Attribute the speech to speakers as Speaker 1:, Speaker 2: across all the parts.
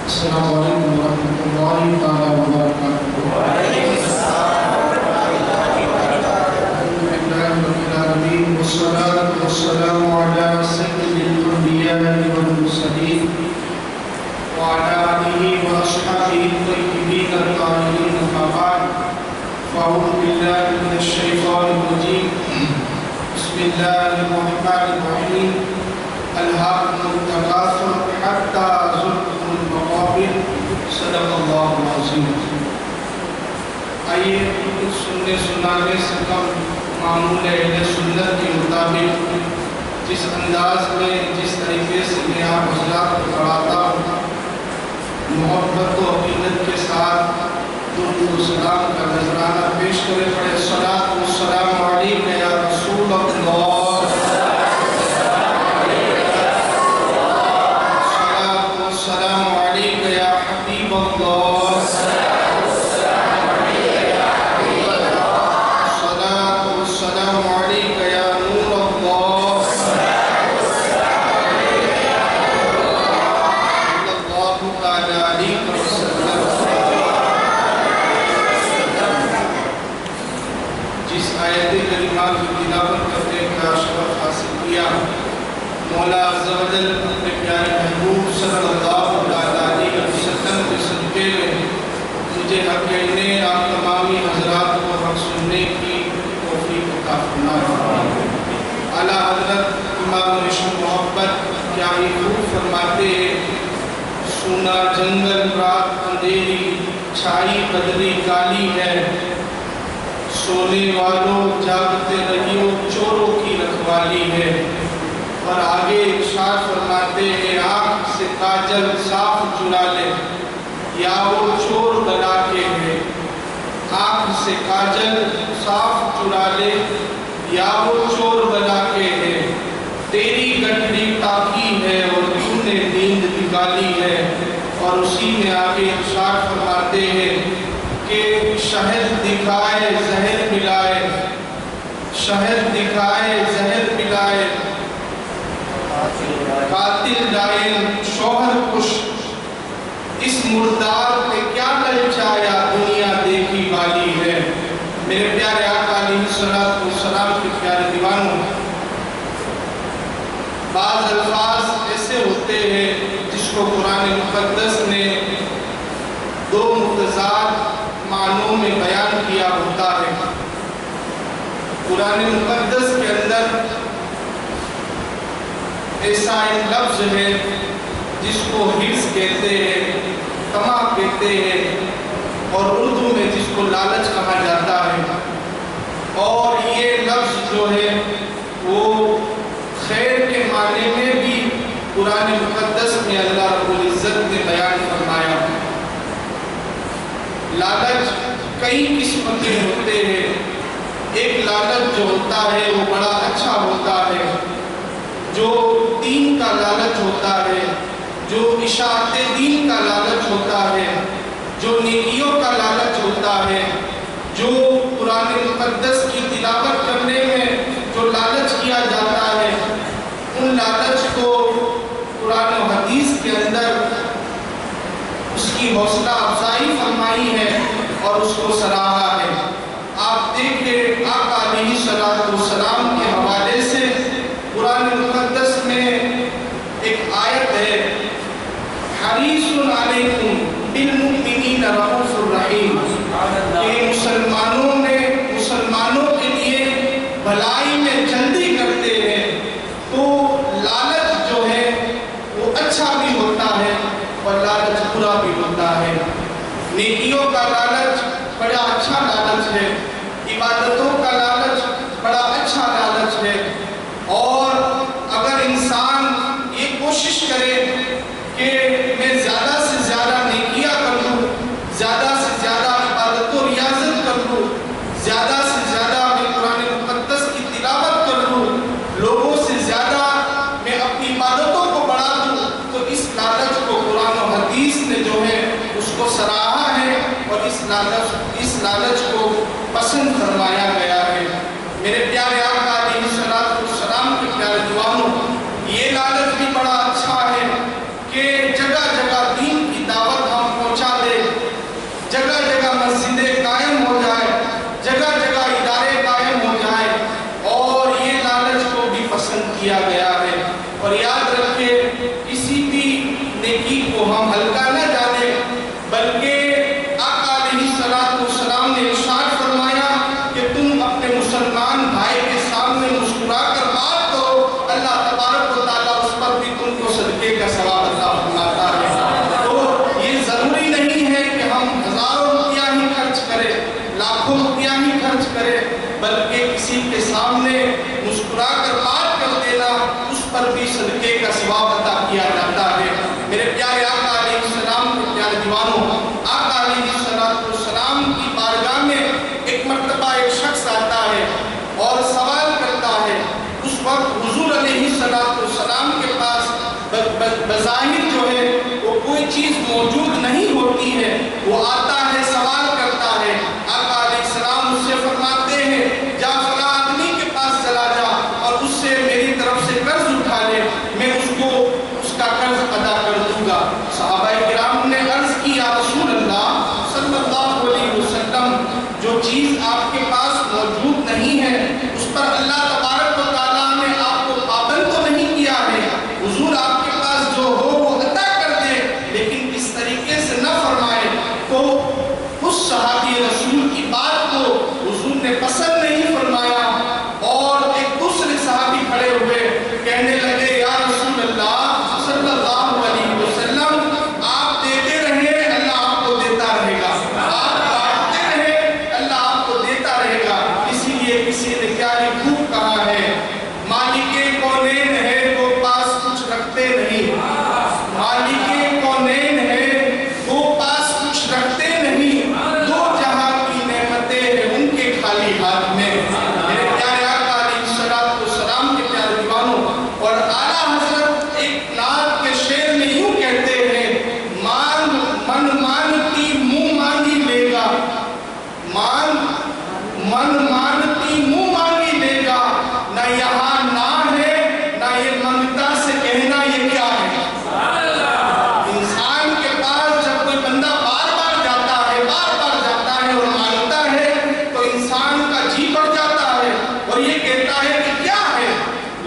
Speaker 1: السلام علیکم ورحمۃ اللہ تعالیٰ وبرکاتہ۔ وعلیکم السلام ورحمۃ اللہ وبرکاتہ۔ الحمد للہ رب العالمین والصلاة والسلام علی سید الانبیاء والمرسلین وعلی آلہ واصحابہ الطیبین الطاہرین، اما بعد فاعوذ باللہ من الشیطان الرجیم، بسم اللہ الرحمن الرحیم۔ الہاکم التکاثر حتی زرتم المقابر، صدق اللہ العظیم۔ آئیے سننے سنانے سے کم معمول اہل سنت کے مطابق جس انداز میں جس طریقے سے میں آپ حضرات کو پڑھاتا ہوں، محبت و عقیدت کے ساتھ درود و سلام کا نذرانہ پیش کرے پڑے۔ الصلاۃ والسلام علیک یا رسول اللہ، السلام علیک یا حبیب اللہ، الصلاۃ والسلام علیک یا نور اللہ، صلی اللہ تعالی علیہ وسلم۔ جس آیت کریمہ کی تلاوت کرنے کا شرف حاصل کیا، مولا عز و جل اپنے پیارے محبوب صلی اللہ علیہ وسلم کے صدقے میں مجھے حق کہنے آپ تمامی حضرات کو حق سننے کی توفیق عطا فرمائے۔ اعلیٰ حضرت امام عشق محبت کیا ہی خوب فرماتے ہیں، سونا جنگل رات اندھیری، چھائی بدری کالی ہے، سونے والوں جاگتے رہیو چوروں کی رکھوالی ہے۔ اور آگے ارشاد فرماتے ہیں، آنکھ سے کاجل صاف چرا لے یا وہ چور بنا کے ہے، آنکھ سے کاجل صاف چرا لے یا وہ چور بنا کے ہے، تیری گٹھڑی تاکی ہے اور تو نے نیند نکالی ہے۔ اور اسی میں آگے ارشاد فرماتے ہیں کہ شہد دکھائے زہر ملائے، شہد دکھائے زہر ملائے، قاتل ڈائل شوہر کش، اس مردار پہ کیا للچایا، دنیا دیکھی والی ہے۔ میرے پیارے آقا علیہ السلام کے پیارے دیوانوں، بعض الفاظ ایسے ہوتے ہیں جس کو قرآن مقدس نے دو متضاد معنوں میں بیان کیا ہوتا ہے۔ قرآن مقدس کے اندر ایسا ایک لفظ ہے جس کو حرص کہتے ہیں، طمع کہتے ہیں، اور اردو میں جس کو لالچ کہا جاتا ہے۔ اور یہ لفظ جو ہے وہ خیر کے معنی میں بھی قرآن مقدس میں اللہ رب العزت نے بیان فرمایا۔ لالچ کئی قسم کے ہوتے ہیں۔ ایک لالچ جو ہوتا ہے وہ بڑا اچھا ہوتا ہے، جو دین کا لالچ ہوتا ہے، جو اشاعت دین کا لالچ ہوتا ہے، جو نیکیوں کا لالچ ہوتا ہے، جو قرآن مقدس کی تلاوت کرنے میں جو لالچ کیا جاتا ہے، ان لالچ کو قرآن و حدیث کے اندر اس کی حوصلہ افزائی فرمائی ہے اور اس کو سراہا ہے۔ آپ دیکھیں آقا علیہ السلام کے حوالے سے قرآن مقدس میں ایک آیت ہے، حریص علیکم بالمؤمنین رؤوف الرحیم، کہ مسلمانوں کے لیے بھلائی میں جلدی کرتے ہیں۔ تو لالچ جو ہے وہ اچھا بھی ہوتا ہے اور لالچ برا بھی ہوتا ہے۔ نیکیوں کا لالچ بڑا اچھا لالچ ہے، عبادتوں کا لالچ بڑا اچھا لالچ ہے۔ اور اگر انسان یہ کوشش کرے کہ میں زیادہ سے زیادہ نیکیاں کر لوں، زیادہ سے زیادہ عبادت و ریاضت کر لوں، زیادہ سے زیادہ میں قرآن مقدس کی تلاوت کر لوں، لوگوں سے زیادہ میں اپنی عبادتوں کو بڑھا دوں، تو اس لالچ کو قرآن و حدیث نے جو ہے اس کو سراہا ہے اور اس لالچ کو پسند فرمایا گیا ہے۔ میرے پیارے آقا علیہ السلام کے پیارے دیوانوں، یہ لالچ بھی بڑا اچھا ہے کہ جگہ جگہ دین کی دعوت کو ہم ہلکا نہ جانے، بلکہ آقا علیہ السلام نے ارشاد فرمایا کہ تم اپنے مسلمان بھائی کے سامنے مسکرا کر بات کرو، اللہ تبارک و تعالیٰ اس پر بھی تم کو صدقے کا ثواب عطا فرماتا ہے۔ تو یہ ضروری نہیں ہے کہ ہم ہزاروں روپیہ ہی خرچ کریں، لاکھوں روپیہ ہی خرچ کریں، بلکہ کسی کے سامنے مسکرا کر بات کر دینا، اس پر بھی صدقے کا ثواب عطا کیا جاتا ہے۔ میرے پیارے آقا علیہ السلام کے پیارے دیوانوں، آقا علیہ السلام کی بارگاہ میں ایک مرتبہ ایک شخص آتا ہے اور سوال کرتا ہے۔ اس وقت حضور علیہ السلام کے پاس بظاہر جو ہے وہ کوئی چیز موجود نہیں ہوتی ہے، وہ آتا ہے، سوال کرتا ہے، آقا علیہ السلام اس سے فرماتے ہیں جا فلاں آدمی کے پاس چلا جا اور اس سے میری طرف سے قرض اٹھا لے، میں اس کو اس کا قرض ادا کر دوں گا۔ صحابہ کرام نے عرض کی یا رسول اللہ صلی اللہ علیہ وسلم، جو چیز آپ کے پاس موجود نہیں ہے اس پر اللہ تبارک و تعالیٰ نے آپ کو پابند تو نہیں کیا ہے، حضور آپ کے پاس جو ہو وہ عطا کر دے، لیکن اس طریقے سے نہ فرمائے۔ تو اس صحابی رسول کی بات کو حضور نے پسند نہیں فرمایا اور ایک دوسرے صحابی کھڑے ہوئے کہنے لگے یا رسول اللہ صلی اللہ علیہ وسلم، آپ دیتے رہے اللہ آپ کو دیتا رہے گا، آپ بانٹتے رہے اللہ آپ کو دیتا رہے گا۔ اسی لیے کسی نے پیاری خوب کہا ہے، مالک کونین ہے وہ پاس کچھ رکھتے نہیں، مالک کونین ہے وہ پاس کچھ رکھتے نہیں، دو جہاں کی نعمتیں ہیں ان کے خالی ہاتھ میں۔ میرے پیارے آقا علیہ السلام کے پیارے دیوانوں، اور اعلیٰ حضرت ایک نعت کے شعر میں یوں کہتے ہیں، مانگ من مانتی منہ مانگی لے گا، من مانتی منہ مانگی لے گا، نہ یہاں نہ ہے نہ یہ منگتا سے کہنا یہ کیا ہے۔ انسان کے پاس جب کوئی بندہ بار بار جاتا ہے اور مانگتا ہے تو انسان کا جی بڑھ جاتا ہے اور یہ کہتا ہے کہ کیا ہے،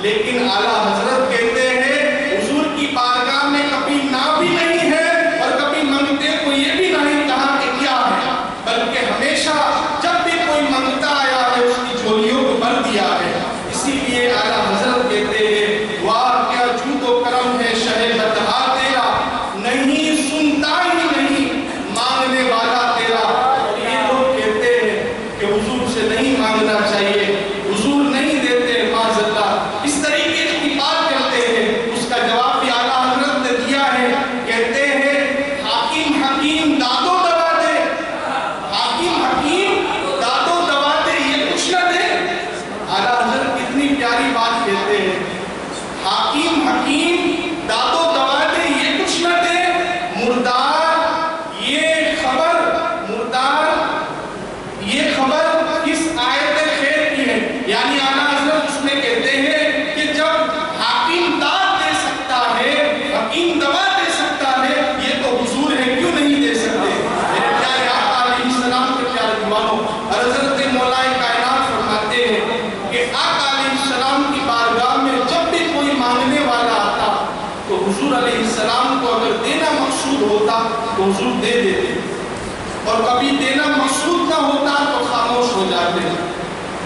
Speaker 1: لیکن اعلیٰ حضرت کہتے ہیں حضور کی بارگاہ میں کبھی نہ بھی نہیں ہے اور کبھی منگتے کو یہ بھی نہیں کہا کہ کیا ہے، بلکہ ہمیشہ جب بھی کوئی منگتا آیا ہے اس کی جھولیوں کو بھر دیا ہے۔ اسی لیے اعلیٰ حضرت کہتے ہیں واہ کیا جود و کرم ہے شہ بدہا تیرا، نہیں سنتا ہی نہیں مانگنے والا تیرا۔ اور یہ لوگ کہتے ہیں کہ حضور سے نہیں مانگنا چاہیے، حضور نہیں دیتے معاذ اللہ، اس طریقے کی بات کرتے ہیں۔ اس کا جواب بھی اعلیٰ حضرت نے دیا ہے، کہتے ہیں حاکم حکیم داد و دوا دے، حاکم حکیم داد و دوا دے یہ کچھ نہ دے۔ اعلیٰ حضرت کتنی پیاری بات کہتے ہیں، حاکم حکیم داد و دوا دے یہ کچھ نہ دے، مردار یہ خبر کس آیت خیر کی ہے، یعنی اعلیٰ حضرت اس میں کہتے ہیں کہ جب حاکم داد دے سکتا ہے، حکیم دوا دے سکتا ہے، یہ تو حضور ہے کیوں نہیں دے سکتے۔ میرے پیارے آقا علیہ السلام کے پیارے دیوانوں، حضرت مولا کائنات فرماتے ہیں کہ آقا علیہ السلام کی بارگاہ میں جب بھی کوئی مانگنے والا آتا تو حضور علیہ السلام کو اگر دینا مقصود ہوتا تو حضور دے دیتے، اور کبھی دینا مقصود نہ ہوتا تو خاموش ہو جاتے۔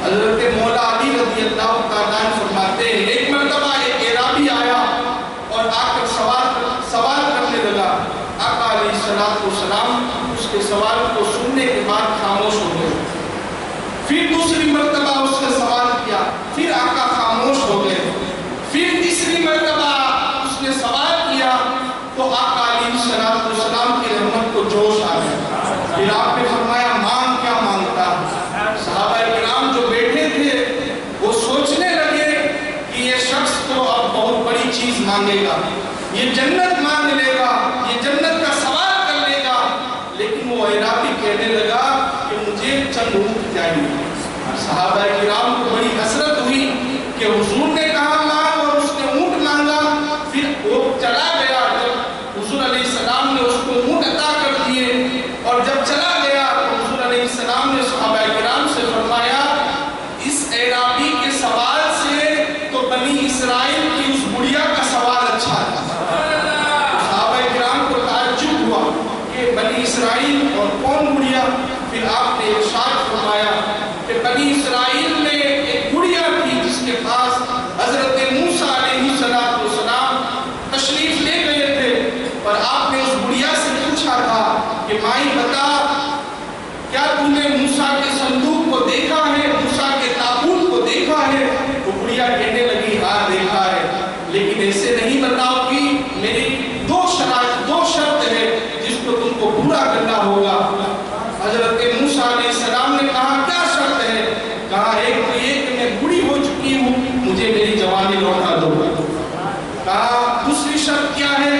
Speaker 1: حضرت مولا علی رضی اللہ تعالیٰ عنہ فرماتے ہیں ایک مرتبہ ایک اعرابی آیا اور آ کر سوال کرنے لگا، آقا علیہ السلام اس کے سوال کو سننے کے بعد خاموش ہو گئے۔ پھر دوسری مرتبہ اس نے سوال کیا، پھر آقا خاموش ہو گئے۔ پھر تیسری مرتبہ اس نے سوال کیا تو آقا علیہ السلام کی رحمت کو جوش آ گیا۔ پھر آپ نے فرمایا مانگ کیا مانگتا ہے۔ صحابہ کرام جو بیٹھے تھے وہ سوچنے لگے کہ یہ شخص تو اب بہت بڑی چیز مانگے گا، یہ جنت مانگ لے گا، یہ جنت کا سوال کر لے گا، لیکن وہ اعرابی کہنے لگا کہ مجھے چند اونٹ چاہیے۔ صحابہ کرام کو بڑی حسرت ہوئی کہ حضور نے کہا مانگ اور اس نے اونٹ مانگا۔ پھر وہ چلا گیا، جب حضور علیہ السلام نے اس کو اونٹ عطا کر دیے اور جب چلا گیا تو حضور علیہ السلام نے صحابہ کرام سے فرمایا اس اعرابی کے سوال سے تو بنی اسرائیل کی اس بڑھیا کا سوال اچھا تھا۔ صحابہ کرام پوچھا تھا کہ مائی بتا کیا تم نے موسیٰ کے صندوق کو دیکھا ہے، موسیٰ کے تابوت کو دیکھا ہے؟ وہ گڑیا کہنے لگی ہاں دیکھا ہے، لیکن ایسے نہیں بتاؤ کہ میری دو شرط ہے جس کو تم کو پورا کرنا ہوگا۔ حضرت موسیٰ علیہ السلام نے کہا کیا شرط ہے؟ کہا ایک تو یہ کہ میں بوڑھی ہو چکی ہوں، مجھے میری جوانی لوٹا دو۔ کہا دوسری شرط کیا ہے؟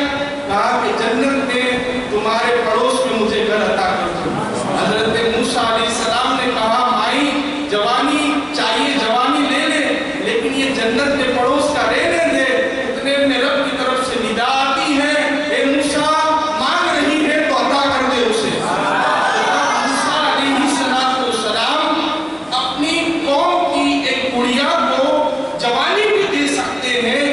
Speaker 1: کہا کہ جنت میں تمہارے پڑوس میں مجھے گھر عطا کر دو۔ حضرت موسیٰ علیہ السلام نے کہا مائی جوانی چاہیے، جوانی لے لے، لیکن یہ جنت کے پڑوس کا رہنے دے۔ اتنے میں رب کی طرف سے ندا آتی ہے، اے موسیٰ مانگ رہی ہے تو عطا کر دے اسے۔ موسیٰ علیہ السلام اپنی قوم کی ایک گڑیا کو جوانی بھی دے سکتے ہیں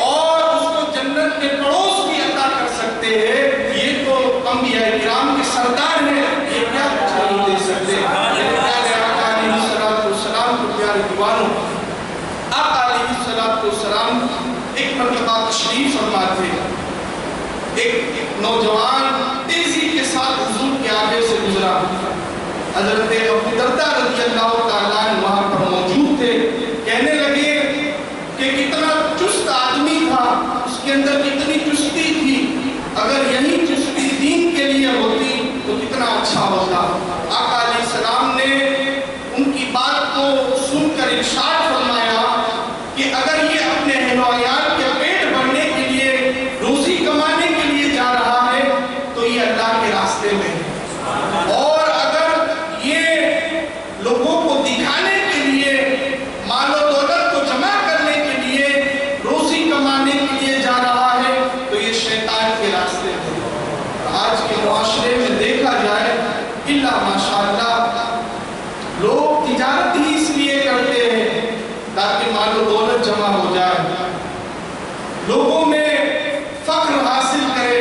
Speaker 1: اور اس کو جنت کے پڑوس بھی عطا کر سکتے ہیں۔ یہ تو انبیاء کرام کے سردار ہیں، یہ کیا کچھ نہیں دے سکتے؟ آقا علیہ السلام ایک مرتبہ تشریف فرما تھے، ایک نوجوان تیزی کے ساتھ حضور کے آگے سے گزرا۔ حضرت ابو درداء رضی اللہ تعالیٰ عنہ وہاں پر موجود تھے، کہنے لگے کہ کتنا چست آدمی تھا، اس کے اندر کتنی چستی تھی، اگر یہی چستی دین کے لیے ہوتی تو کتنا اچھا ہوتا۔ آقا علیہ السلام نے ان کی بات کو سن کر ارشاد فرمایا کہ اگر یہ اپنے حیوانات کے پیٹ بھرنے کے لیے، روزی کمانے کے لیے جا رہا ہے تو یہ اللہ کے راستے میں ہے، اور اگر یہ لوگوں کو دکھانے کے لیے، مال و دولت کو جمع کرنے کے لیے، روزی کمانے کے لیے جا رہا ہے تو یہ شیطان کے راستے میں ہے۔ آج کے معاشرے میں دیکھا جائے الا ماشاءاللہ لوگ تجارت ہی اس لیے کرتے ہیں تاکہ مال و دولت جمع ہو جائے، لوگوں میں فخر حاصل کرے،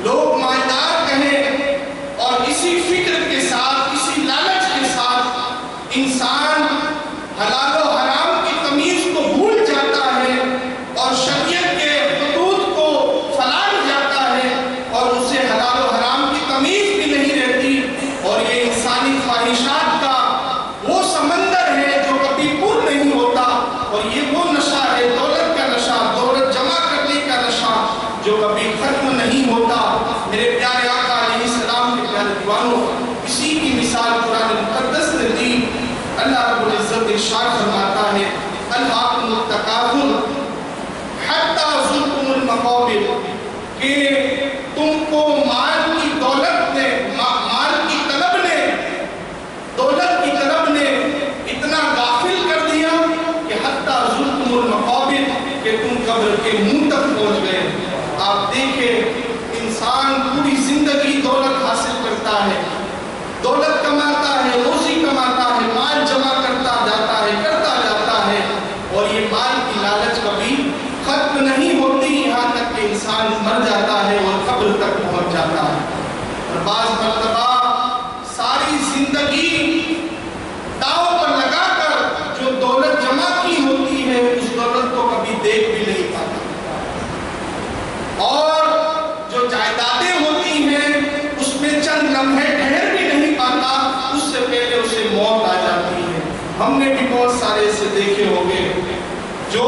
Speaker 1: لوگ مالدار کہیں، اور اسی فکر کے ساتھ، اسی لالچ کے ساتھ انسان حلال و حرام کی تمیز کو بھول جاتا ہے اور شریعت کے حدود کو پھلانگ جاتا ہے، اور اسے حلال و حرام کی تمیز بھی نہیں رہتی، اور یہ انسانی خواہشات کا وہ سمندر ہے جو کبھی پور نہیں ہوتا، اور یہ وہ نشہ ہے، دولت کا نشہ، دولت جمع کرنے کا نشہ جو کبھی ختم نہیں ہوتا۔ میرے پیارے آقا علیہ السلام کے پیارے دیوانوں، اسی کی مثال قرآن مقدس نے دی۔ اللہ رب العزت ارشاد فرماتا ہے الہاکم التکاثر حتی زرتم المقابر، کہ تم کو مال کی دولت نے، مال کی طلب نے، دولت کی طلب نے اتنا غافل کر دیا کہ حتی زرتم المقابر، کہ تم قبر کے منہ تک پہنچ گئے۔ آپ دیکھیں انسان پوری زندگی دولت حاصل کرتا ہے، دولت کماتا ہے، روزی کماتا ہے، مال جمع کرتا جاتا ہے، اور یہ مال کی لالچ کبھی ختم نہیں ہوتی، یہاں تک کہ انسان مر جاتا ہے اور قبر تک پہنچ جاتا ہے۔ اور بعض مرتبہ ساری زندگی داؤ پر لگا کر جو دولت جمع کی ہوتی ہے اس دولت کو کبھی دیکھ بھی نہیں پاتا، اور جو جائیدادیں ہوتی ہیں اس میں چند لمحے ٹھہر بھی نہیں پاتا، اس سے پہلے اسے موت آ جاتی ہے۔ ہم نے بھی بہت سارے ایسے دیکھے ہوں گے جو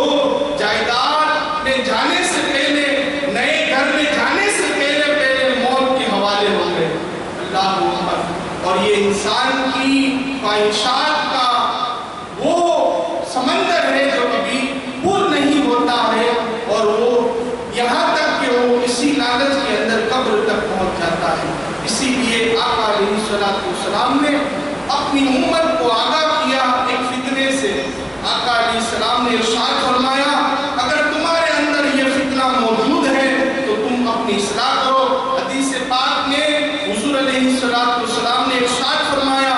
Speaker 1: جائیداد میں جانے سے پہلے، نئے گھر میں جانے سے پہلے موت کے حوالے ہو گئے۔ اللہ اکبر۔ اور یہ انسان کی خواہشات کا وہ سمندر ہے جو کبھی پور نہیں ہوتا ہے، اور وہ یہاں تک کہ وہ اسی لالچ کے اندر قبر تک پہنچ جاتا ہے۔ اسی لیے آقا علیہ السلام نے اپنی امت کو آگاہ کیا ایک فتنے سے۔ آقا علیہ السلام نے ارشاد فرمایا اگر تمہارے اندر یہ فتنہ موجود ہے تو تم اپنی اصلاح کرو۔ حدیث پاک میں حضور علیہ السلام نے ارشاد فرمایا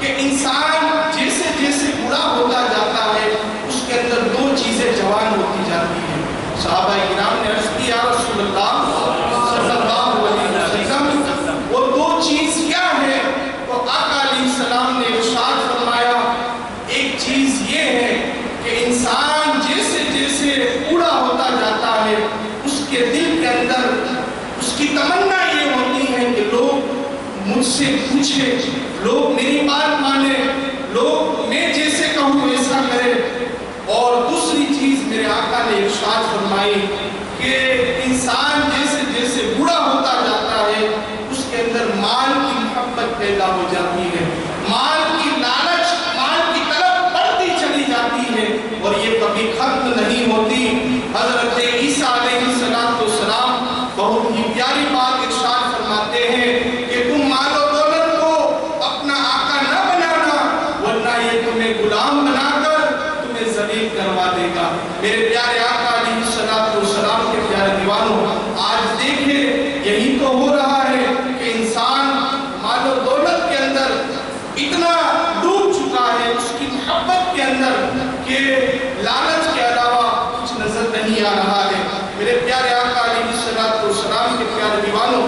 Speaker 1: کہ انسان جیسے جیسے بوڑھا ہوتا جاتا ہے اس کے اندر دو چیزیں جوان ہوتی جاتی ہیں۔ صحابہ کرام نے عرض کی یا رسول اللہ صلی اللہ علیہ وسلم وہ دو چیز کیا ہے؟ تو آقا علیہ السلام نے ارشاد فرمایا مجھ سے پوچھے، لوگ میری بات مانے، لوگ میں جیسے کہوں ویسا کرے۔ اور دوسری چیز میرے آقا نے ارشاد فرمائی کہ انسان جیسے جیسے بوڑھا ہوتا جاتا ہے اس کے اندر مال کی محبت پیدا ہو جاتی ہے، مال کی لالچ، مال کی طلب بڑھتی چلی جاتی ہے اور یہ کبھی ختم نہیں ہوتی۔ حضرت عیسیٰ علیہ السلام بہت ہی پیاری بات ارشاد فرماتے ہیں کہ تم مال و دولت کو اپنا آقا نہ بنانا ورنہ یہ تمہیں غلام بنا کر تمہیں ذلیل کروا دے گا۔ میرے پیارے آقا علیہ السلام کے پیارے دیوانوں، آج دیکھیں یہی تو ہو رہا ہے کہ انسان مال و دولت کے اندر اتنا ڈوب چکا ہے، اس کی محبت کے اندر، کہ لالچ کے علاوہ کچھ نظر نہیں آ رہا ہے۔ میرے پیارے آقا علیہ السلام کے پیارے دیوانوں،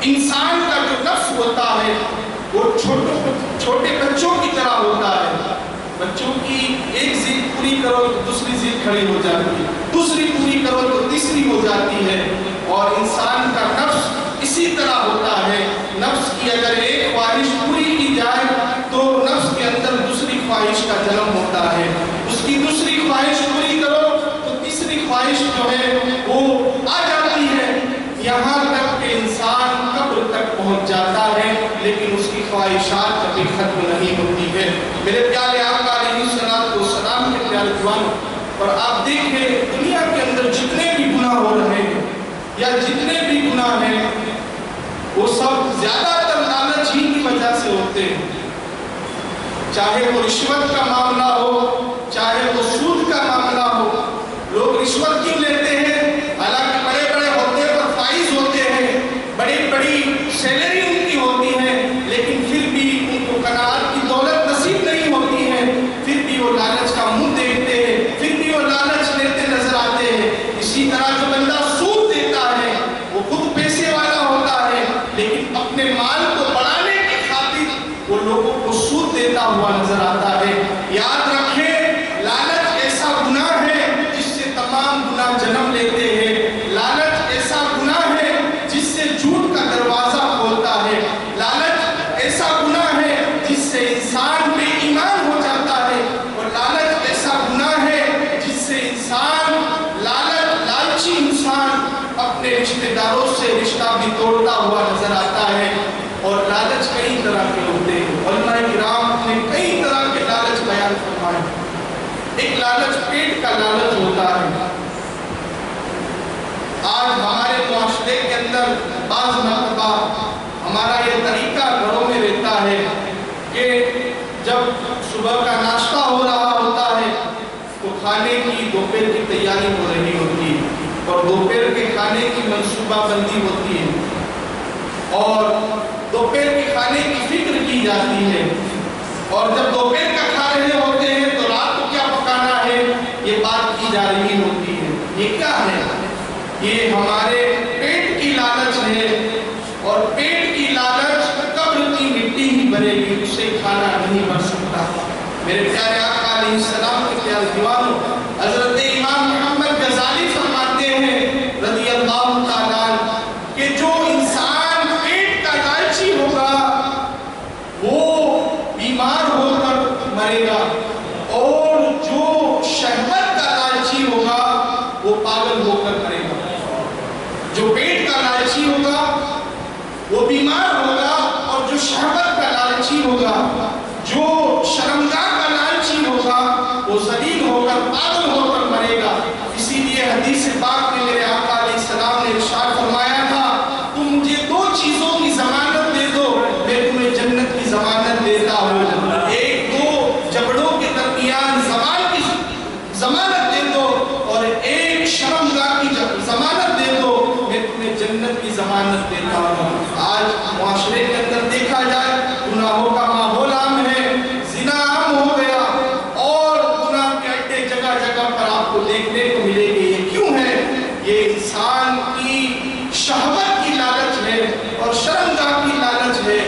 Speaker 1: انسان کا جو نفس ہوتا ہے وہ چھوٹے بچوں کی طرح ہوتا ہے۔ بچوں کی ایک ضد پوری کرو تو دوسری ضد کھڑی ہو جاتی ہے، دوسری پوری کرو تو تیسری ہو جاتی ہے، اور انسان کا نفس اسی طرح ہوتا ہے۔ نفس کی اگر ایک خواہش پوری کی جائے تو نفس کے اندر دوسری خواہش کا جنم ہوتا ہے، اس کی دوسری خواہش پوری کرو تو تیسری خواہش جو ہے وہ آ جاتی ہے، یہاں تک کہ انسان قبر تک پہنچ جاتا ہے لیکن اس کی خواہشات کبھی ختم نہیں ہوتی ہے۔ میرے پیارے آقا علیہ السلام کے پیارے دیوانوں، اور آپ دیکھیں دنیا کے اندر جتنے بھی گناہ ہو رہے ہیں یا جتنے بھی گناہ ہیں وہ سب زیادہ تر لالچ ہی کی وجہ سے ہوتے ہیں، چاہے وہ رشوت کا معاملہ ہو، چاہے وہ سود کا معاملہ ہو۔ لوگ رشوت کیوں لیتے ہیں؟ حالانکہ بڑے بڑے عہدے پر فائز ہوتے ہیں، بڑی بڑی سیلری ان کی ہوتی ہے، لیکن پھر بھی ان کو قناعت کی دولت نصیب نہیں ہوتی ہے، پھر بھی وہ لالچ کا منہ دیکھتے ہیں، پھر بھی وہ لالچ لیتے نظر آتے ہیں۔ اسی طرح جو بندہ سود دیتا ہے وہ خود پیسے والا ہوتا ہے لیکن اپنے مال کو بڑھانے کی خاطر وہ لوگوں کو سود دیتا ہوا نظر آتا ہے۔ یاد رکھیں، لالچ ایسا گناہ ہے جس سے تمام گناہ جنم لیتے ہیں۔ لالچ ایسا گناہ ہے جس سے جھوٹ کا دروازہ کھولتا ہے۔ لالچ ایسا گناہ ہے جس سے انسان بے ایمان ہو جاتا ہے، اور لالچ ایسا گناہ ہے جس سے لالچی انسان اپنے رشتہ داروں سے رشتہ بھی توڑتا ہوا نظر آتا ہے۔ اور لالچ کئی طرح کے ہوتے ہیں، علماء کرام نے کئی طرح کے لالچ بیان فرمائے۔ ایک لالچ پیٹ کا لالچ ہوتا ہے۔ آج ہمارے معاشرے کے اندر بعض مرتبہ ہمارا یہ طریقہ گھروں میں رہتا ہے کہ جب صبح کا ناشتہ ہو رہا ہوتا ہے تو کھانے کی دوپہر کی تیاری ہو رہی ہوتی ہے اور دوپہر کے کھانے کی منصوبہ بندی ہوتی ہے اور دوپہر کے کھانے کی فکر کی جاتی ہے، اور جب دوپہر کا کھا رہے ہوتے ہیں تو رات کو کیا پکانا ہے یہ بات کی جا رہی ہوتی ہے۔ یہ کیا ہے؟ یہ ہمارے پیٹ کی لالچ ہے، اور پیٹ کی لالچ قبر کی مٹی ہی بھرے گی، اسے کھانا نہیں بھر سکتا۔ میرے پیارے آقا علیہ السلام کے پیارے دیوانوں، حضرت امام محمد غزالی فرماتے ہیں رضی اللہ تعالیٰ عنہ کہ جو انسان پیٹ کا لالچی ہوگا وہ بیمار ہو کر مرے گا، اور جو شہوت کا لالچی ہوگا وہ پاگل ہو کر مرے گا۔ جو پیٹ کا لالچی ہوگا وہ بیمار ہوگا، اور جو شہوت کا لالچی ہوگا، جو شرمگاہ کا لالچی ہوگا، وہ ذلیل ہو کر پاگل ہو کر مرے گا۔ اسی لیے حدیث پاک میں میرے آقا علیہ السلام نے ارشاد فرمایا تھا، تم مجھے دو چیزوں کی ضمانت دے دو، میں تمہیں جنت کی ضمانت دیتا ہوں۔ ایک دو جبڑوں کے درمیان زبان کی ضمانت دے دو، اور ایک شرمگاہ کی ضمانت دے دو، میں تمہیں جنت کی ضمانت دیتا ہوں۔ آج معاشرے کے اندر دیکھا جائے گناہوں کا ماحول عام ہے، زنا عام ہو گیا، اور گناہ کے اڈے جگہ جگہ پر آپ کو دیکھنے کو ملے گی۔ یہ کیوں ہے؟ یہ انسان کی شہوت کی لالچ ہے اور شرمگاہ کی لالچ ہے۔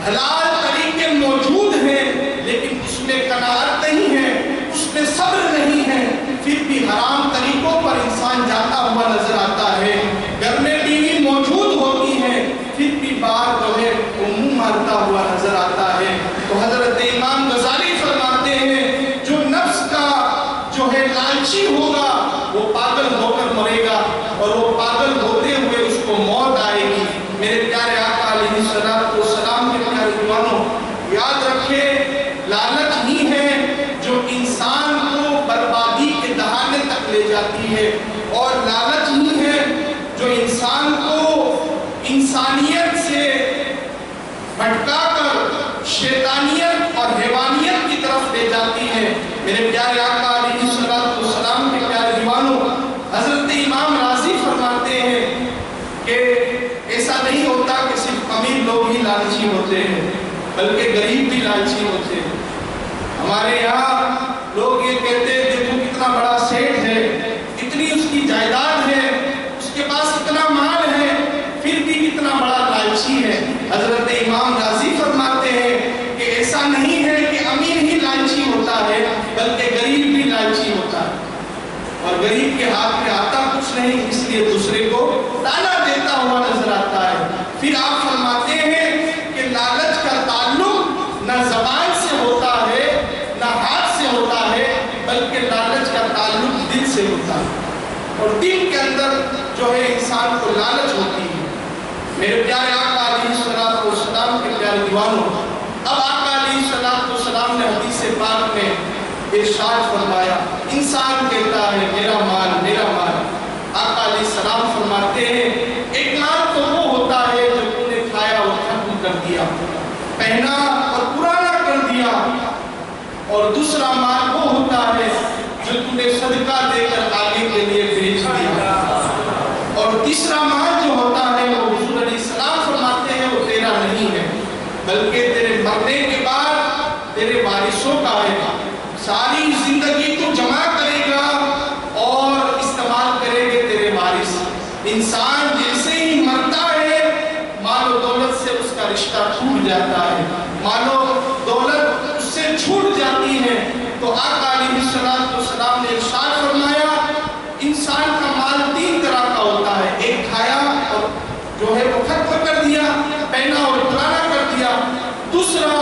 Speaker 1: حلال طریقے موجود ہیں لیکن اس میں قناعت نہیں ہے، اس میں صبر نہیں ہے، پھر بھی حرام طریقوں پر انسان جاتا ہوا نظر آتا ہے۔ گھر میں بیوی موجود ہوتی ہے پھر بھی باہر جو ہے وہ منہ مارتا ہوا نظر آتا ہے۔ تو حضرت امام غزالی فرماتے ہیں جو نفس کا جو ہے لالچی ہوگا وہ پاگل ہو کر مرے گا، اور وہ پاگل ہوتے ہوئے اس کو موت آئے گی۔ میرے پیارے آقا علیہ السلام کے پیارے دیوانوں، یاد رکھے لالچ ہی ہے جو انسان کو بربادی کے دہانے تک لے جاتی ہے، اور لالچ ہی ہے جو انسان کو انسانیت سے بھٹکا کر شیطانیت اور حیوانیت کی طرف لے جاتی ہے۔ میرے پیارے آقا علیہ السلام کے پیارے دیوانوں، حضرت امام راضی فرماتے ہیں کہ ایسا نہیں ہوتا کہ صرف امیر لوگ ہی لالچی ہوتے ہیں، بلکہ غریب بھی لالچی ہوتے ہیں۔ ہمارے یہاں لوگ یہ کہتے ہیں دیکھو کتنا بڑا سیٹ ہے، اتنی اس کی جائیداد ہے، اس کے پاس اتنا مال ہے، پھر بھی کتنا بڑا لالچی ہے۔ حضرت امام راضی فرماتے ہیں کہ ایسا نہیں ہے کہ امیر ہی لالچی ہوتا ہے، بلکہ غریب بھی لالچی ہوتا ہے، اور غریب کے ہاتھ میں آتا کچھ نہیں، اس لیے دوسرے کو تانا دیتا ہوا نظر آتا ہے۔ پھر آپ فرماتے ہیں کہ لالچ کا تعلق نہ زبان سے ہوتا ہے نہ ہاتھ سے ہوتا ہے، بلکہ لالچ کا تعلق دل سے ہوتا ہے، اور دل کے اندر جو ہے انسان کو لالچ ہوتی ہے۔ میرے پیارے آقا علیہ السلام کے پیارے دیوانوں، اب آقا علیہ السلام نے حدیث پاک میں ارشاد فرمایا، انسان کہتا ہے میرا مال میرا مال۔ آقا علیہ السلام فرماتے ہیں ایک مال تو وہ ہوتا ہے جو تم نے کھایا اور ختم کر دیا، پہنا اور پرانا کر دیا، اور دوسرا مال وہ ہوتا ہے جو تم نے صدقہ دے کر آگے کے لیے بھیج دیا، اور تیسرا مال جو ہوتا ہے وہ حضور علیہ السلام فرماتے ہیں وہ تیرا نہیں ہے، بلکہ تیرے مرنے کے بعد تیرے وارثوں کا ہے۔ ساری زندگی تو جمع کرے گا اور استعمال کریں گے تیرے وارث۔ انسان جیسے ہی مرتا ہے مال و دولت سے اس کا رشتہ ٹوٹ جاتا ہے، مال و دولت اس سے چھوٹ جاتی ہے۔ تو آقا علیہ السلام نے ارشاد فرمایا انسان کا مال تین طرح کا ہوتا ہے، ایک کھایا اور جو ہے وہ ختم کر دیا، پہنا اور پرانا کر دیا، دوسرا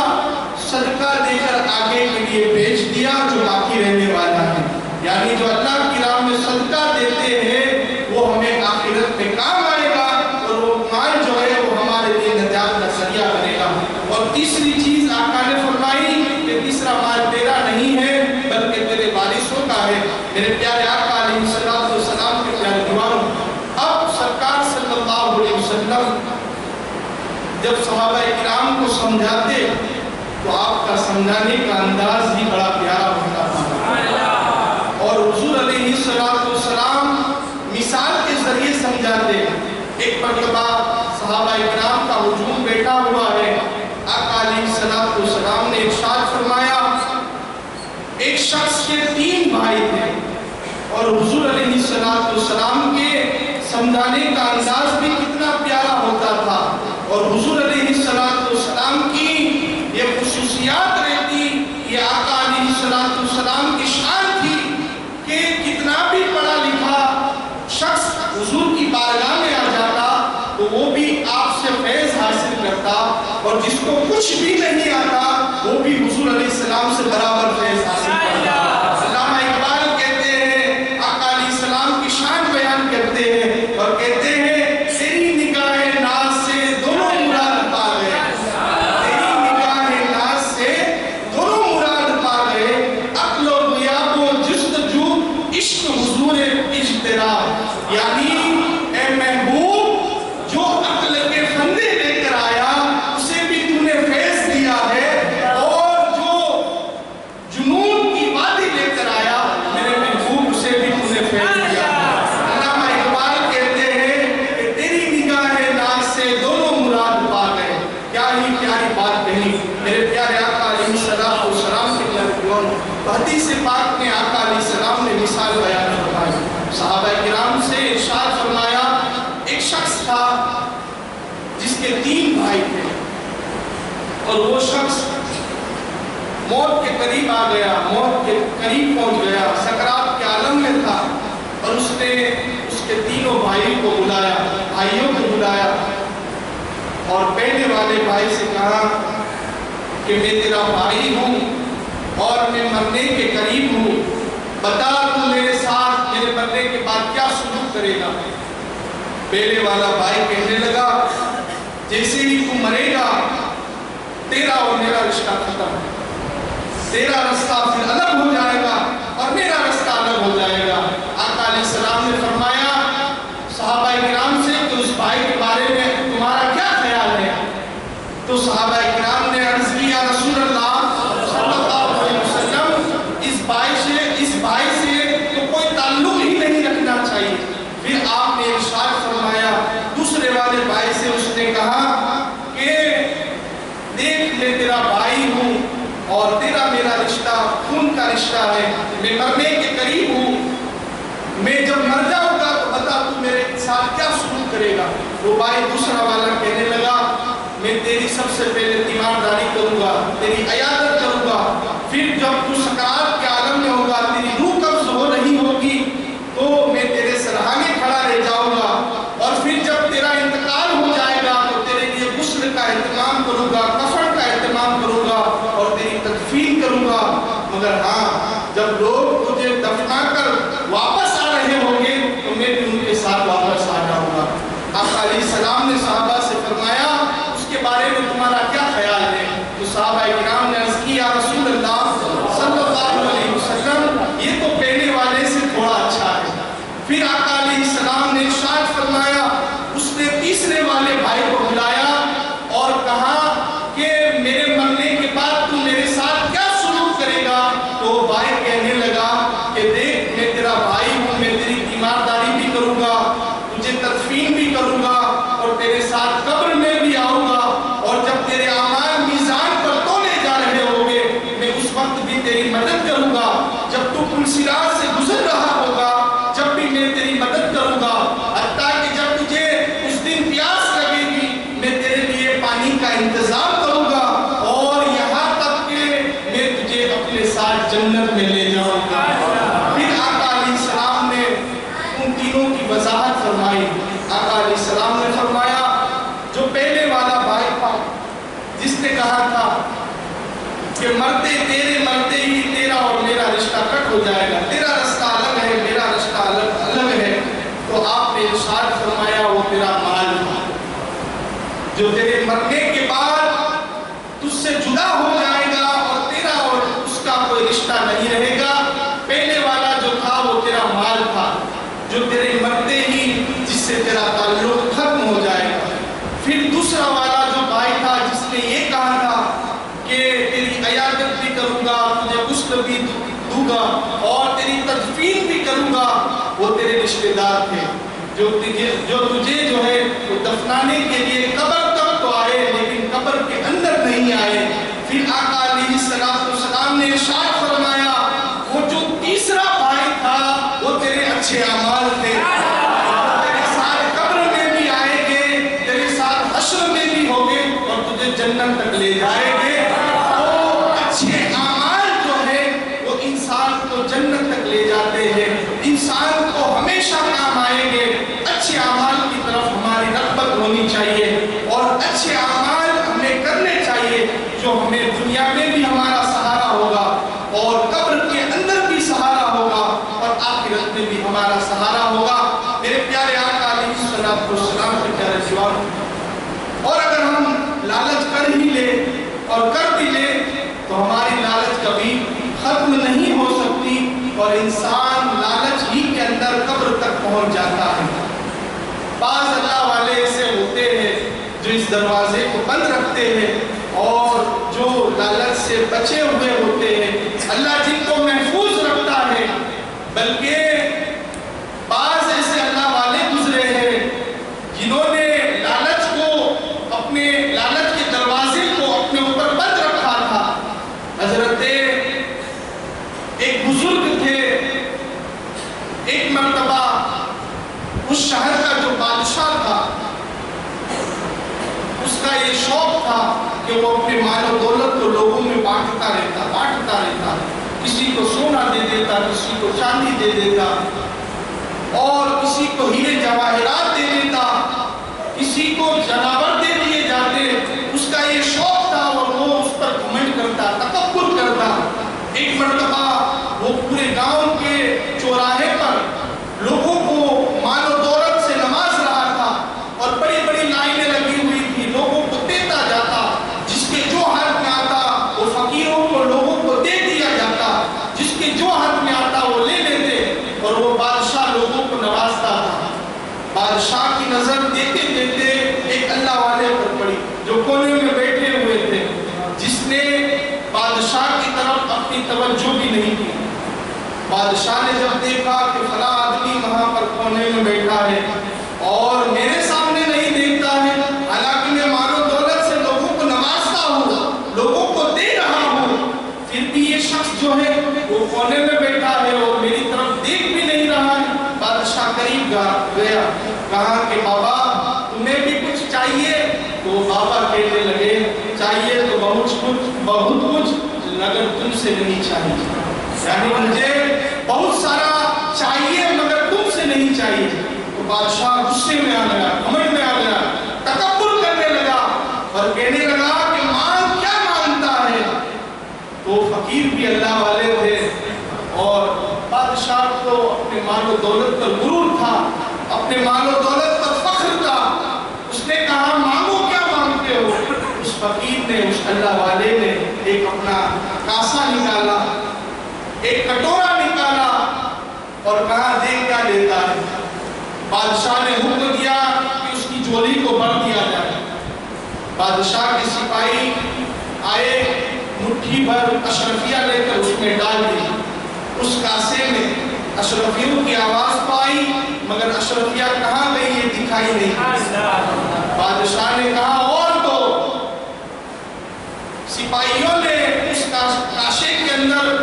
Speaker 1: صدقہ دے کر آگے کے لیے بھیج دیا جو باقی رہنے والا ہے۔ یعنی جو اللہ کی راہ میں صدقہ دیتے ہیں وہ ہمیں آخرت میں کام آئے گا، اور وہ مال جو ہے وہ ہمارے لیے نجات کا ذریعہ بنے گا۔ اور تیسری چیز آقا نے فرمائی کہ تیسرا مال تیرا نہیں ہے بلکہ تیرے وارثوں کا ہے۔ میرے پیارے آقا علیہ السلام کے پیارے دیوانوں، اب سرکار صلی اللہ علیہ وسلم جب صحابہ کرام کو سمجھاتے تو آپ کا سمجھانے کا انداز بھی بڑا پیارا ہوتا تھا، اور حضور علیہ السلام مثال کے ذریعے سمجھاتے۔ ایک مرتبہ صحابہ کرام کا ہجوم بیٹھا ہوا ہے، آقا علیہ السلام نے ارشاد فرمایا ایک شخص کے تین بھائی تھے، اور حضور علیہ السلام کے سمجھانے کا انداز بھی کتنا پیارا ہوتا تھا، اور حضور علیہ السلام کی یہ خصوصیات رہتی، یہ آقا علیہ السلام کی شان تھی کہ کتنا بھی پڑھا لکھا شخص حضور کی بارگاہ میں آ جاتا تو وہ بھی آپ سے فیض حاصل کرتا، اور جس کو کچھ بھی نہیں آتا وہ بھی حضور علیہ السلام سے برابر فیض حاصل کرتا۔ علامہ اقبال کہتے ہیں آقا علیہ السلام کی شان بیان کرتے ہیں اور کہتے ہیں تیری نگاہ ناز سے دونوں مراد پا گئے، تیری نگاہ ناز سے دونوں مراد پا گئے، عقل و غیاب و جستجو عشق حضور اجتراب۔ یعنی اے محبوب جو عقل کے فندے لے کر آیا اسے بھی تو نے فیض دیا ہے، اور جو جنون کی وادی لے کر آیا میرے محبوب اسے بھی تو نے فیض دیا ہے۔ علامہ اقبال کہتے ہیں کہ تیری نگاہ ناز سے دونوں مراد پا گئے۔ کیا ہی پیاری بات کہی میرے پیارے آقا علیہ السلام کے پیارے۔ حدیث پاک میں آقا علیہ السلام نے مثال بیان فرمائی، صحابہ کرام سے ارشاد فرمایا ایک شخص تھا جس کے تین بھائی تھے، اور وہ شخص موت کے قریب آ گیا، موت کے قریب پہنچ گیا، سکرات کے عالم میں تھا، اور اس نے اس کے تینوں بھائیوں کو بلایا، اور پہلے والے بھائی سے کہا کہ میں تیرا بھائی ہوں اور میں مرنے کے قریب ہوں، بتا تو میرے ساتھ میرے مرنے کے بعد کیا سلوک کرے گا؟ پہلے والا بھائی کہنے لگا جیسے ہی تو مرے گا تیرا اور میرا رشتہ ختم ہے، تیرا رستہ پھر الگ ہو جائے گا اور میرا رستہ الگ ہو جائے گا۔ آقا علیہ السلام نے فرمایا صحابہ کرام سے کہ اس بھائی کے بارے میں تمہارا کیا خیال ہے؟ تو صحابہ کرام نے عرض کی یا رسول اللہ صلی اللہ علیہ وسلم اس بھائی سے تو کوئی تعلق ہی نہیں رکھنا چاہیے۔ پھر آپ نے ارشاد فرمایا دوسرے والے بھائی سے اس نے کہا کہ دیکھ میں تیرا بھائی ہوں اور تیرا میرا رشتہ خون کا رشتہ ہے، میں مرنے کے قریب ہوں، میں جب مر جاؤں گا تو بتا تو میرے ساتھ کیا سلوک کرے گا؟ وہ بھائی دوسرا والا کہنے لگا میں تیری سب سے پہلے تیمارداری کروں گا، تیری عیادت کروں گا، پھر جب تو سکرات کے عالم میں ہوگا تیری روح قبض ہو رہی ہوگی تو میں تیرے سرہانے کھڑا رہ جاؤں گا، اور پھر جب تیرا انتقال ہو جائے گا تو تیرے لیے غسل کا اہتمام کروں گا، کفن کا اہتمام کروں گا اور تیری تدفین کروں گا، مگر ہاں جب لوگ تجھے دفنا کر واپس آ رہے ہوں گے تو میں بھی ان کے ساتھ واپس آ جاؤں گا۔ آقا علیہ السلام نے صحابہ سے فرمایا اس کے بارے میں تمہارا کیا خیال ہے؟ تو صحابہ کرام نے عرض کیا رسول اللہ صلی اللہ علیہ وسلم یہ تو پہلے والے سے تھوڑا اچھا ہے۔ پھر آقا علیہ السلام نے ارشاد فرمایا اس نے تیسرے والے بھائی کو بلایا اور کہا کہ میرے مرنے کے بعد تو میرے ساتھ کیا سلوک کرے گا؟ تو وہ بھائی کہنے لگا کہ دیکھ میں تیرا بھائی ہوں، میں تیری تیمارداری بھی کروں گا، تجھے تدفین بھی کروں گا اور تیرے ساتھ قبر میں بھی آؤں گا، اور جب تیرے اعمال میزان پر تولے جا رہے ہوں گے میں اس وقت بھی تیری مدد کروں گا، جب تو پل صراط سے گزر رہا ہوگا جب بھی میں تیری مدد کروں گا، حتیٰ کہ جب تجھے اس دن پیاس لگے گی میں تیرے لیے پانی کا انتظام کروں گا، اور یہاں تک کہ میں تجھے اپنے ساتھ جنت میں لے جاؤں گا۔ پھر آقا علیہ السلام نے ان تینوں کی وضاحت فرمائی۔ آقا علیہ السلام نے فرمایا جو پہلے والا بھائی تھا جس نے کہا تھا کہ تیرے مرتے ہی تیرا اور میرا رشتہ کٹ ہو جائے گا، تیرا رستہ الگ ہے میرا رشتہ الگ ہے، تو آپ نے ارشاد فرمایا وہ تیرا مال تھا جو تیرے مرنے کے بعد تجھ سے جدا ہو جائے گا اور تیرا اور اس کا کوئی رشتہ نہیں رہے گا۔ پہلے والا جو تھا وہ تیرا مال تھا جو تیرے مرتے ہی جس سے تیرا تعلق ختم ہو جائے گا۔ پھر دوسرا والا جو بھائی تھا جس نے یہ کہا تھا کہ تیری عیادت بھی کروں گا، تجھے غسل بھی دوں گا اور تیری تدفین بھی کروں گا، وہ تیرے رشتے دار تھے جو تجھے جو ہے وہ دفنانے کے لیے قبر تک تو آئے لیکن قبر کے اندر نہیں آئے۔ پھر آقا علیہ السلام نے ارشاد فرمایا وہ جو تیسرا بھائی تھا وہ تیرے اچھے اعمال تھے، تیرے ساتھ قبر میں بھی آئیں گے، تیرے ساتھ حشر میں بھی ہوں گے اور تجھے جنت تک لے جائیں گے۔ تو اچھے اعمال جو ہے وہ انسان کو جنت تک لے جاتے ہیں، انسان کو ہمیشہ کام آئیں گے۔ اچھے اعمال کی طرف ہماری رغبت ہونی چاہیے اور اچھے اعمال ہمیں کرنے چاہیے جو ہمیں دنیا میں بھی ہمارا سہارا ہوگا اور قبر کے اندر بھی سہارا ہوگا اور آخرت میں بھی ہمارا سہارا ہوگا۔ میرے پیارے آقا علیہ السلام کے پیارے جوان، اور اگر ہم لالچ کر ہی لے اور کر بھی لے تو ہماری لالچ کبھی ختم نہیں ہو سکتی اور انسان لالچ ہی کے اندر قبر تک پہنچ جاتا ہے۔ بعض اللہ والے ایسے ہوتے ہیں جو اس دروازے کو بند رکھتے ہیں اور جو لالچ سے بچے ہوئے ہوتے ہیں، اللہ جن کو محفوظ رکھتا ہے، بلکہ بعض ایسے اللہ والے گزرے ہیں جنہوں نے لالچ کے دروازے کو اپنے اوپر بند رکھا تھا۔ حضرت ایک بزرگ تھے، ایک مرتبہ اس شہر کا جو بادشاہ تھا اس کا یہ شوق تھا کہ وہ اپنے مال و دولت کو لوگوں میں بانٹتا رہتا، کسی کو سونا دے دیتا، کسی کو چاندی دے دیتا اور کسی کو ہیرے جواہرات دے دیتا، کسی کو جانور دے دیے جاتے نہیں کی۔ بادشاہ نے جب دیکھا کہ فلاں آدمی وہاں پر کونے میں بیٹھا ہے اور میرے سامنے نہیں دیکھتا ہے، حالانکہ میں مال و دولت سے لوگوں کو نوازتا ہوں، لوگوں کو دے رہا ہوں، پھر بھی یہ شخص جو ہے وہ کونے میں بیٹھا ہے اور میری طرف دیکھ بھی نہیں رہا ہے۔ بادشاہ قریب گیا، کہا کہ بابا تمہیں بھی کچھ چاہیے؟ تو بابا کہنے لگے چاہیے تو بہت کچھ مگر تم سے نہیں چاہیے، یعنی مجھے بہت سارا چاہیے مگر تم سے نہیں چاہیے۔ تو بادشاہ غصے میں آ گیا، گھمنڈ میں آ گیا، تکبر کرنے لگا اور کہنے لگا کہ مانگ کیا مانگتا ہے؟ تو فقیر بھی اللہ والے تھے اور بادشاہ کو اپنے مال و دولت پر غرور تھا، اپنے مال و دولت پر فخر تھا۔ اس نے کہا مانگو، کیا مانگتے ہو؟ اس فقیر نے، اس اللہ والے نے ایک اپنا کاسا نکالا، ایک کٹورا نکالا اور کہا دیکھ کیا لیتا ہے۔ بادشاہ نے حکم دیا کہ اس کی جھولی کو بھر دیا جائے۔ بادشاہ کے سپاہی آئے، مٹھی بھر اشرفیہ لے کر اس میں ڈال دی۔ اس کاسے میں اشرفیوں کی آواز پائی مگر اشرفیہ کہاں گئی یہ دکھائی نہیں۔ بادشاہ نے کہا اور دو۔ سپاہیوں نے اس کاشے کے اندر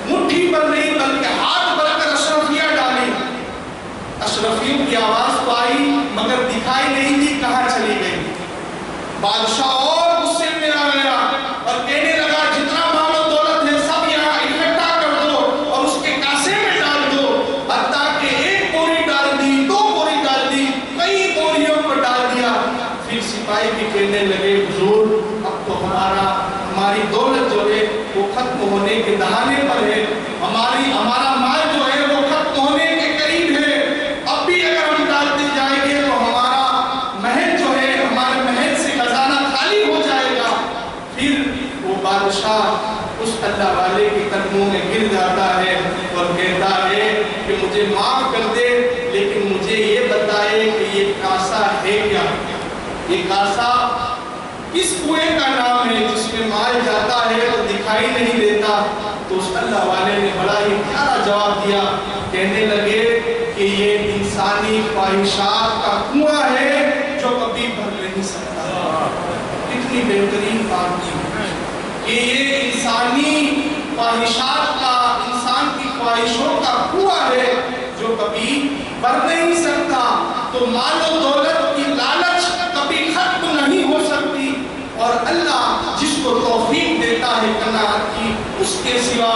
Speaker 1: مٹھی بھر نہیں بلکہ ہاتھ بھر کر اشرفیہ ڈالی۔ اشرفیوں کی آواز پائی مگر دکھائی نہیں دی، کہاں چلی گئی۔ بادشاہ اور غصے میں آ گیا اور کہنے لگا جتنا مال و دولت ہے سب یہاں اکٹھا کر دو اور اس کے کاسے میں ڈال دو، حتیٰ کہ ایک بوری ڈال دی، دو بوری ڈال دی، کئی بوریوں کو ڈال دیا۔ پھر سپاہی بھی کہنے لگے حضور اب تو ہماری دولت جو ہے وہ ختم ہونے کے دہانے پر ہے، ہمارا مال جو ہے وہ ختم ہونے کے قریب ہے، اب بھی اگر ہم ڈالتے جائیں گے تو ہمارا محل جو ہے، ہمارے محل سے خزانہ خالی ہو جائے گا۔ پھر وہ بادشاہ اس اللہ والے کے قدموں میں گر جاتا ہے اور کہتا ہے کہ مجھے معاف کر دے لیکن مجھے یہ بتائے کہ یہ کاسا ہے کیا، یہ کاسا کس کنویں کا نام ہے جس میں مال جاتا ہے اور دکھائی نہیں دیتا؟ تو اس اللہ والے نے بڑا ہی پیارا جواب دیا، کہنے لگے کہ یہ انسانی خواہشات کا کنواں ہے جو کبھی بھر نہیں سکتا۔ کتنی بہترین بات کی کہ یہ انسانی خواہشات کا، انسان کی خواہشوں کا کنواں ہے جو کبھی بھر نہیں سکتا۔ تو مال و دولت کی لالچ کبھی ختم نہیں ہو سکتی اور اللہ جس کو توفیق دیتا ہے قناعت کی، اس کے سوا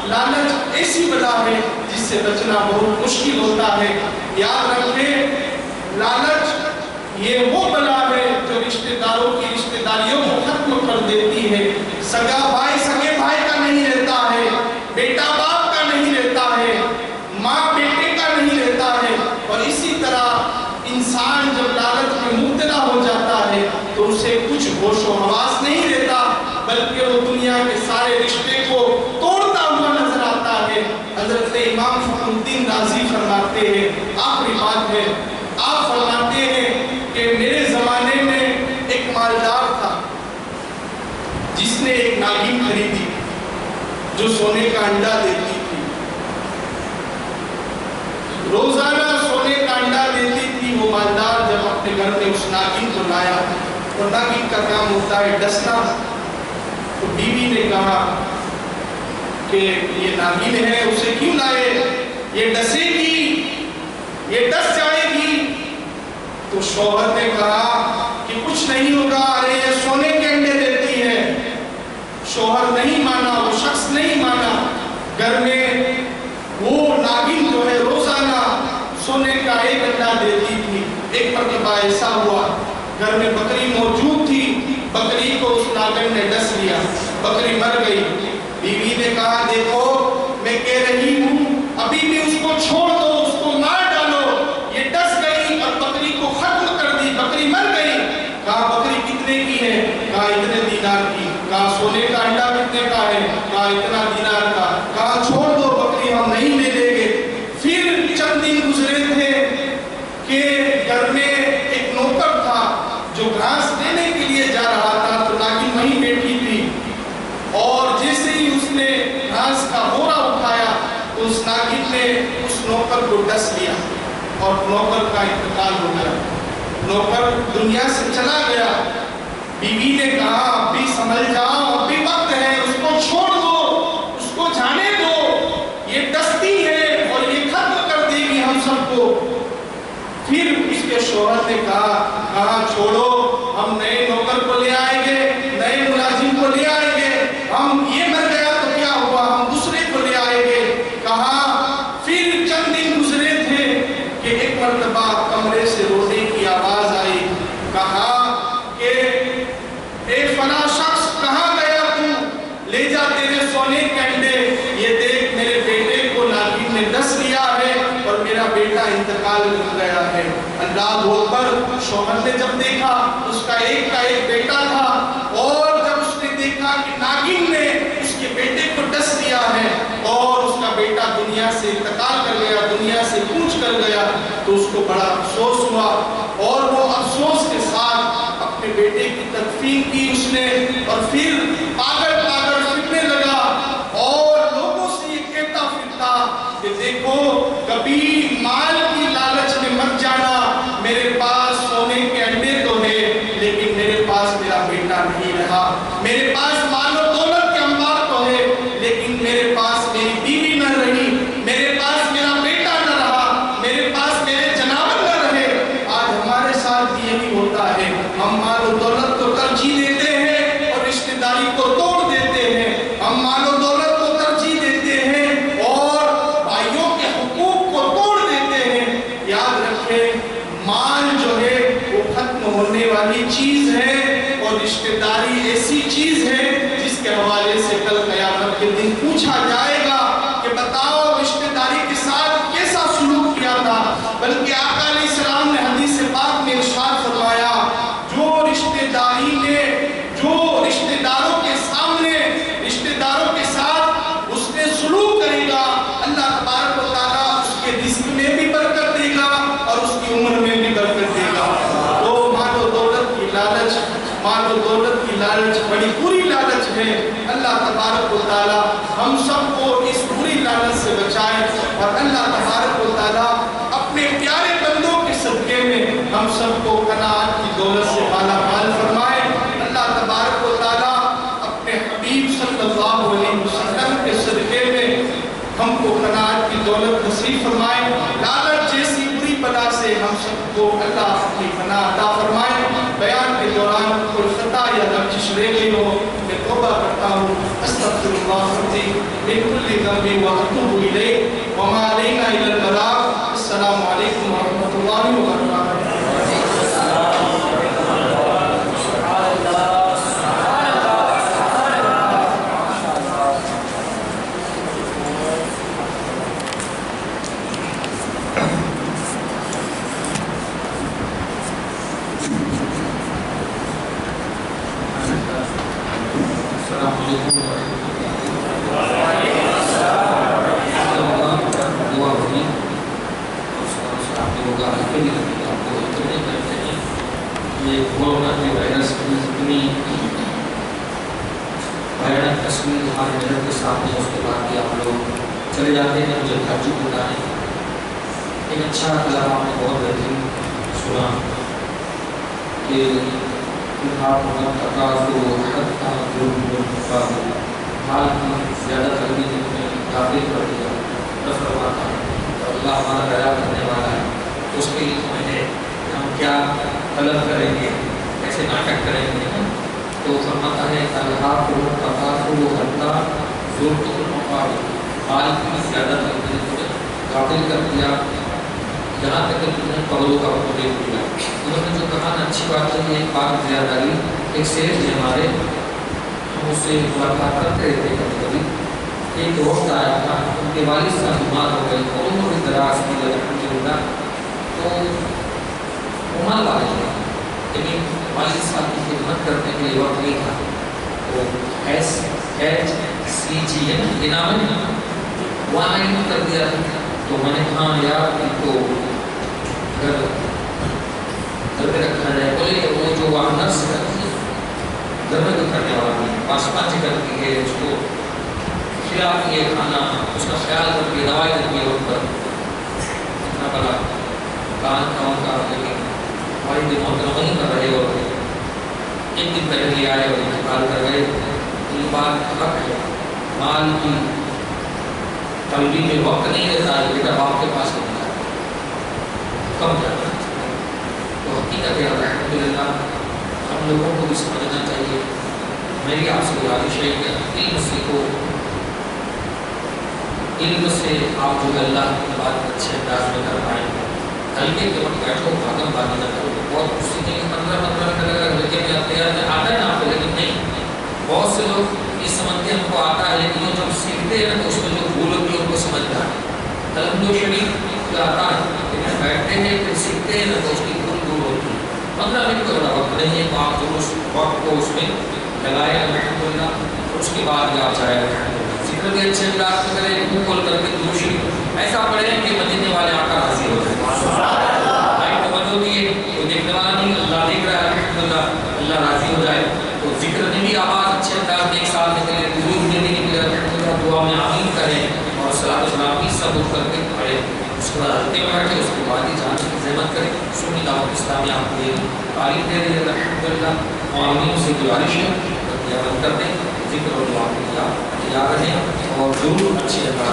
Speaker 1: لالچ ایسی بلا ہے جس سے بچنا بہت مشکل ہوتا ہے۔ یاد رکھیں لالچ یہ وہ بلا ہے جو رشتہ داروں کی رشتہ داریوں کو ختم کر دیتی ہے۔ سگا بھائی سگے بھائی کا نہیں رہتا ہے، بیٹا باپ کا نہیں رہتا ہے، ماں بیٹے کا نہیں رہتا ہے، اور اسی طرح انسان جب لالچ میں مبتلا ہو جاتا ہے تو اسے کچھ ہوش و حواس نہیں رہتا بلکہ وہ دنیا کے سارے رشتے کو توڑتا ہوا نظر آتا ہے۔ حضرت امام فخر الدین رازی فرماتے ہیں، آخری بات ہے، آپ فرماتے ہیں کہ میرے زمانے میں ایک مالدار تھا جس نے ایک ناگن خریدی جو سونے کا انڈا دیتی تھی، روزانہ سونے کا انڈا دیتی تھی۔ وہ مالدار جب اپنے گھر میں اس ناگن کو لایا، اور ناگن کا کام ہوتا ہے ڈسنا، تو بیوی نے کہا کہ یہ ناگن ہے اسے کیوں لائے، یہ ڈسے گی، یہ ڈس جائے گی۔ تو شوہر نے کہا کہ کچھ نہیں ہوگا، ارے یہ سونے کے انڈے دیتی ہے۔ شوہر نہیں مانا، وہ شخص نہیں مانا۔ گھر میں وہ ناگن جو ہے روزانہ سونے کا ایک انڈا دیتی تھی۔ ایک مرتبہ ایسا ہوا، گھر میں بکری موجود تھی، بکری کو اس ناگن نے ڈس لیا، بکری مر گئی۔ بیوی نے کہا دیکھو میں کہہ رہی ہوں ابھی بھی اس کو چھوڑ دو، اس کو مار ڈالو، یہ ڈس گئی اور بکری کو ختم کر دی، بکری مر گئی۔ کہا بکری کتنے کی ہے؟ کہا اتنے دینار کی۔ کہا سونے کا انڈا کتنے کا ہے؟ کہا اتنا دینار کا۔ کہا چھوڑ دو بکری، ہم نہیں لے لیں گے۔ پھر چند دن گزرے تھے کہ گھر میں ایک نوکر تھا جو گھاس دینے کے لیے جا رہا تھا، تو ناگن وہیں بیٹھی تھی، اور جیسے ہی اس نے گھاس کا بورا نوکر کو ڈس لیا اور نوکر کا انتقال ہو گیا، نوکر دنیا سے چلا گیا۔ بیوی نے کہا اب بھی سنبھل جاؤ، اب بھی وقت ہے، اس کو چھوڑ دو، اس کو جانے دو، یہ ڈستی ہے اور یہ ختم کر دے گی ہم سب کو۔ پھر اس کے شوہر نے کہا چھوڑو، ہم نئے نوکر کو لے آئیں گے، نئے ملازم کو لے آئیں گے، ہم یہ مر گیا تو کیا ہوا، ہم دوسرے کو لے آئیں گے۔ کہا پھر چند دن گزرے تھے کہ ایک مرتبہ کمرے سے رونے کی آواز آئی۔ کہا کہ اے فلاں شخص کہاں گیا تو، لے جا تیرے سونے کے انڈے، یہ دیکھ میرے بیٹے کو ناگن نے ڈس لیا ہے اور میرا بیٹا انتقال کر گیا ہے۔ اللہ اکبر۔ شوہر نے جب دیکھا اس کا ایک بیٹا تھا، اور جب اس نے دیکھا کہ ناگن نے اس کے بیٹے کو ڈس لیا ہے اور اس کا بیٹا دنیا سے انتقال کر گیا، دنیا سے کوچ کر گیا، تو اس کو بڑا افسوس ہوا، اور وہ افسوس کے ساتھ اپنے بیٹے کی تدفین کی اس نے، اور پھر پاگل پھرنے لگا اور لوگوں سے یہ کہتا پھرتا کہ دیکھو کبھی مال کی لالچ میں مت جانا، میرے پاس سونے کے انڈے تو ہے لیکن میرے پاس میرا بیٹا نہیں رہا، میرے پاس مال و دولت کے انبار تو ہے لیکن میرے پاس میری بیوی نہ رہی، میرے پاس میرا بیٹا نہ رہا، میرے پاس میرے جنابر نہ رہے۔ آج ہمارے ساتھ بھی یہی ہوتا ہے، ہم مال و دولت کو ترجیح دیتے ہیں اور رشتہ داری کو توڑ دیتے ہیں، ہم مال و دولت کو ترجیح دیتے ہیں اور بھائیوں کے حقوق کو توڑ دیتے ہیں۔ یاد رکھیں مال جو ہے وہ ختم ہونے والی چیز ہے، اور رشتہ داری ایسی چیز ہے جس کے حوالے سے کل قیامت کے دن پوچھا جائے گا کہ بتاؤ رشتہ داری کے ساتھ کیسا سلوک کیا تھا۔ بلکہ آقا علیہ السلام نے حدیث پاک میں ارشاد فرمایا جو رشتہ داری نے، جو رشتہ داروں کے سامنے، رشتہ داروں کے ساتھ اس نے سلوک کرے گا، اللہ تبارک و تعالیٰ اس کے رزق میں بھی برکت دے گا اور اس کی عمر میں بھی برکت دے گا۔ تو مال و دولت کی لالچ، مال و دولت کی لالچ بڑی بری لالچ ہے۔ اللہ تبارک و تعالیٰ ہم سب کو اس بری لالچ سے بچائے، اور اللہ تبارک و تعالیٰ اپنے پیارے بندوں کے صدقے میں ہم سب کو قناعت کی دولت سے مالا مال فرمائے۔ اللہ تبارک و تعالیٰ اپنے حبیب صلی اللہ علیہ وسلم کے صدقے میں ہم کو قناعت کی دولت نصیب فرمائے۔ لالچ جیسی بری بلا سے ہم سب کو اللہ اپنی پناہ عطا فرمائے۔ بیان کے دوران کوئی خطا یا لغزش رہ گئی ہو میں توبہ کرتا ہوں، استغفر اللہ ربی من کل ذنب واتوب الیہ وما علینا الا البلاغ۔ السلام علیکم ورحمۃ اللہ وبرکاتہ۔
Speaker 2: چلے جاتے ہیں مجھے تعجب ہوتا ہے۔ ایک اچھا کلام آپ نے بہت بہترین سنا کہ حال کی زیادہ طلبی میں داخل کر دیا فرماتا ہے تو اللہ ہمارا پیدا کرنے والا ہے، اس کے لیے ہمیں ہم کیا طلب کریں گے، کیسے ناٹک کریں گے، تو فرماتا ہے اللہ کو حال کی زیادہ طلبی نے قابل کر دیا، یہاں تک کہ تم نے قبروں کا حکم دے دیا۔ انہوں نے جو کہا نا اچھی بات ہے، یہ پاک زیاداری ایک سیٹ ہے ہمارے، ہم اس سے ملاقات کرتے رہتے کبھی کبھی۔ ایک وقت آیا تھا ان کے والد صاحب بیمار ہو گئے اور انہوں نے دراز کی الحمدللہ، تو عمر والے تھے لیکن والد صاحب کی خدمت کرنے کے لیے وقت نہیں تھا، وہ SHCG ہے نا انعام ہے، وہاں نہیں کر دیا تھا۔ تو میں نے کہا یار ان کو گھر پہ رکھا جائے، بولے کہ وہ جو وہاں نرس کرتی ہے گھر میں تو کرنے والا نہیں، پاس پانچ کرتی ہے، اس کو کھلاتی ہے کھانا، اس کا خیال کرتی ہے، دوائی دیتی ہے وقت پر، نہ پڑا کان کا لیکن والد محترم وہیں پر رہے اور ایک دن پہلے لے آئے اور انتقال کر گئے. یہ بات حق ہے. مال کی طلبی میں وقت نہیں رہتا ہے بیٹا باپ کے پاس نہیں جاتا کم جاتا ہے. تو حقیقت ہے الحمدللہ ہم لوگوں کو بھی سمجھنا چاہیے. میری آپ سے گزارش ہے کہ علم سیکھو. علم سے آپ جو اللہ کی بات اچھے انداز میں کر پائیں. ہلکے کے وقت بیٹھو بھاگم بازی نہ کرو. بہت سیکھیں گے 15 منٹ لڑکے میں آتا ہے نا آپ کو لیکن نہیں. بہت سے لوگ یہ سمجھتے ہیں ہم کو آتا ہے لیکن وہ جب سیکھتے ہیں تو اس میں جو بھول ہوتی ہے ان کو سمجھتا ہے. الحمد شریف آتا ہے لیکن بیٹھتے ہیں پھر سیکھتے ہیں نا تو اس کی بھول دور ہوتی ہے. 15 منٹ کو بڑا وقت نہیں ہے تو آپ جو اس وقت کو اس میں لگائے الحمدللہ. اس کے بعد آپ جائے ذکر بھی اچھے انداز میں کریں. منہ کھول کر کے درود شریف ایسا پڑھیں کہ مدینے والے آقا راضی ہو جائے. لائٹ توجہ دیے کوئی دیکھنے والا نہیں اللہ دیکھ رہا ہے الحمدللہ اللہ راضی ہو جائے. تو ذکر میں بھی آواز اچھے انداز میں ایک سال نکلے. درود میں بھی نکلے الحمدللہ. دعا میں آمین کریں اور صلاۃ و سلام کی سب اٹھ کر کے پڑھیں. اس کے بعد ہلکے میں بیٹھے اس کے بعد ہی جانے کی زحمت کریں. سنی دعوت اسلامی آپ کو یہ تعلیم دے رہی ہے الحمدللہ. معاملین سے گزارش ہے بند کر دیں. ذکر اور دعا کے لیے آپ تیار رہیں اور ضرور اچھے انداز